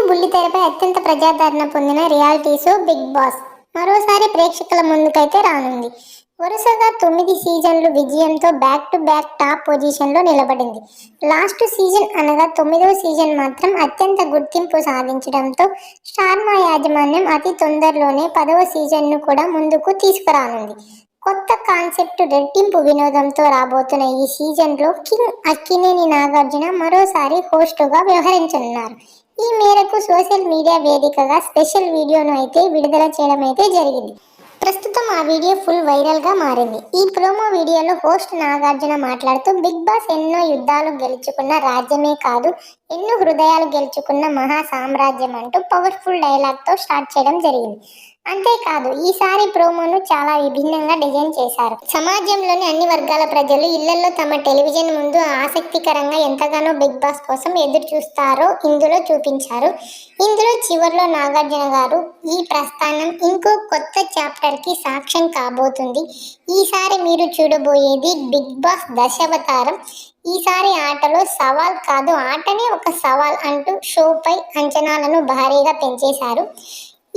బుల్లితెరపై అత్యంత ప్రజాదరణ పొందిన రియాలిటీ షో బిగ్ బాస్ మరోసారి ప్రేక్షకుల ముందుకైతే రానుంది. వరుసగా 9 సీజన్లు విజయంతో బ్యాక్ టు బ్యాక్ టాప్ పొజిషన్లో నిలబడింది. లాస్ట్ సీజన్ అనగా 9వ సీజన్ మాత్రం అత్యంత గుర్తింపు సాధించడంతో స్టార్మా యాజమాన్యం అతి తొందరలోనే 10వ సీజన్ను కూడా ముందుకు తీసుకురానుంది. కొత్త కాన్సెప్ట్ రెట్టింపు వినోదంతో రాబోతున్న ఈ సీజన్లో కింగ్ అక్కినేని నాగార్జున మరోసారి హోస్టుగా వ్యవహరించనున్నారు. ఈ మేరకు సోషల్ మీడియా వేదికగా స్పెషల్ వీడియోను అయితే విడుదల చేయడం అయితే జరిగింది. ప్రస్తుతం ఆ వీడియో ఫుల్ వైరల్ గా మారింది. ఈ ప్రోమో వీడియోలో హోస్ట్ నాగార్జున మాట్లాడుతూ బిగ్ బాస్ ఎన్నో యుద్ధాలు గెలుచుకున్న రాజ్యమే కాదు, ఎన్నో హృదయాలు గెలుచుకున్న మహా సామ్రాజ్యం అంటూ పవర్ఫుల్ డైలాగ్ తో స్టార్ట్ చేయడం జరిగింది. అంతేకాదు ఈసారి ప్రోమోను చాలా విభిన్నంగా డిజైన్ చేశారు. సమాజంలోని అన్ని వర్గాల ప్రజలు ఇళ్లలో తమ టెలివిజన్ ముందు ఆసక్తికరంగా ఎంతగానో బిగ్ బాస్ కోసం ఎదురు చూస్తారో ఇందులో చూపించారు. ఇందులో చివర్లో నాగార్జున గారు ఈ ప్రస్థానం ఇంకో కొత్త చాప్టర్ కి సాక్ష్యం కాబోతుంది. ఈసారి మీరు చూడబోయేది బిగ్ బాస్ దశావతారం. ఈసారి ఆటలో సవాల్ కాదు, ఆటనే ఒక సవాల్ అంటూ షోపై అంచనాలను భారీగా పెంచేశారు.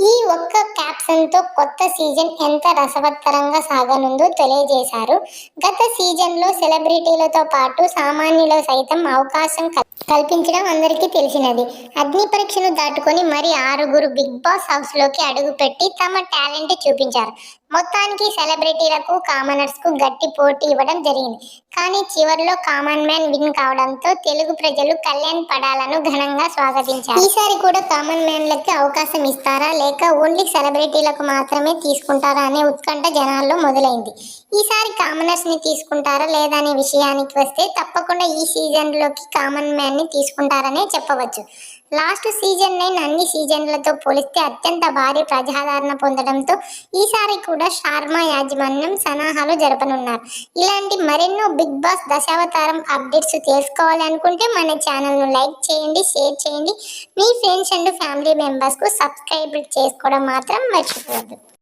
ఈ ఒక్క క్యాప్షన్తో కొత్త సీజన్ ఎంత రసవత్తరంగా సాగనుందో తెలియజేశారు. గత సీజన్లో సెలబ్రిటీలతో పాటు సామాన్యులు సైతం అవకాశం కల్పించడం అందరికీ తెలిసినది. అగ్ని పరీక్షను దాటుకొని మరి 6గురు బిగ్ బాస్ హౌస్లోకి అడుగుపెట్టి తమ టాలెంట్ చూపించారు. మొత్తానికి సెలబ్రిటీలకు కామనర్స్కు గట్టి పోటీ ఇవ్వడం జరిగింది. కానీ చివరిలో కామన్ మ్యాన్ విన్ కావడంతో తెలుగు ప్రజలు కళ్యాణ్ పడాలను ఘనంగా స్వాగతించారు. ఈసారి కూడా కామన్ మ్యాన్లకి అవకాశం ఇస్తారా లేక ఓన్లీ సెలబ్రిటీలకు మాత్రమే తీసుకుంటారా అనే ఉత్కంఠ జనాల్లో మొదలైంది. ఈసారి కామనర్స్ ని తీసుకుంటారా లేదా అనే విషయానికి వస్తే తప్పకుండా ఈ సీజన్లోకి కామన్ మ్యాన్ ని తీసుకుంటారనే చెప్పవచ్చు. లాస్ట్ సీజన్ 9 అన్ని సీజన్లతో పోలిస్తే అత్యంత భారీ ప్రజాదరణ పొందడంతో ఈసారి కూడా స్టార్మా యాజమాన్యం సన్నాహాలు జరపనున్నారు. ఇలాంటి మరెన్నో బిగ్ బాస్ దశావతారం అప్డేట్స్ తెలుసుకోవాలి అనుకుంటే మన ఛానల్ను లైక్ చేయండి, షేర్ చేయండి. మీ ఫ్రెండ్స్ అండ్ ఫ్యామిలీ మెంబర్స్కు సబ్స్క్రైబ్ చేసుకోవడం మాత్రం మర్చిపోవద్దు.